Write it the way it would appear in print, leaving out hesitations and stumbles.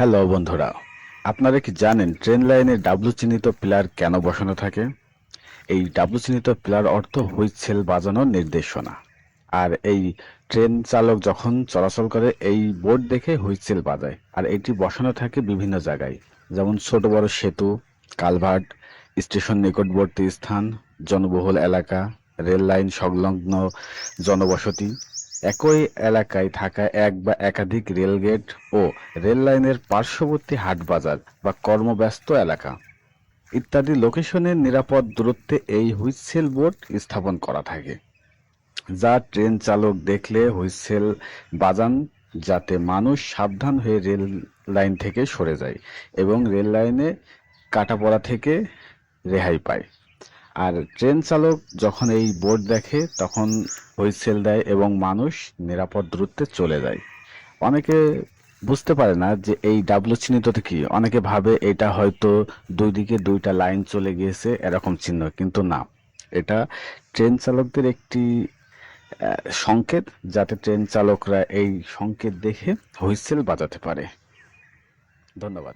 Hello বন্ধুরা, আপনারা কি জানেন ট্রেন লাইনে ডাব্লু চিহ্নিত পিলার কেন বসানো থাকে? এই ডাব্লু চিহ্নিত পিলার অর্থ হুইসেল বাজানোর নির্দেশনা। আর এই ট্রেন চালক যখন চলাচল করে এই বোর্ড দেখে হুইসেল বাজায়। আর এটি বসানো থাকে বিভিন্ন জায়গায়, যেমন ছোট বড় সেতু, কালভার্ট, স্টেশন নিকটবর্তী স্থান, জনবহুল এলাকা, রেল লাইন সংলগ্ন জনবসতি, একই এলাকায় থাকা এক বা একাধিক রেলগেট ও রেল লাইনের পার্শ্ববর্তী হাটবাজার বা কর্মব্যস্ত এলাকা ইত্যাদি লোকেশনের নিরাপদ দূরত্বে এই হুইসেল বোর্ড স্থাপন করা থাকে, যা ট্রেন চালক দেখলে হুইসেল বাজান, যাতে মানুষ সাবধান হয়ে রেল লাইন থেকে সরে যায় এবং রেল লাইনে কাটা পড়া থেকে রেহাই পায়। আর ট্রেন চালক যখন এই বোর্ড দেখে তখন হুইসেল দেয় এবং মানুষ নিরাপদ দূরত্বে চলে যায়। অনেকে বুঝতে পারে না যে এই ডাব্লু চিহ্নিতটা কি। অনেকে ভাবে এটা হয়তো দুই দিকে দুইটা লাইন চলে গিয়েছে এরকম চিহ্ন, কিন্তু না, এটা ট্রেন চালকদের একটি সংকেত, যাতে ট্রেন চালকরা এই সংকেত দেখে হুইসেল বাজাতে পারে। ধন্যবাদ।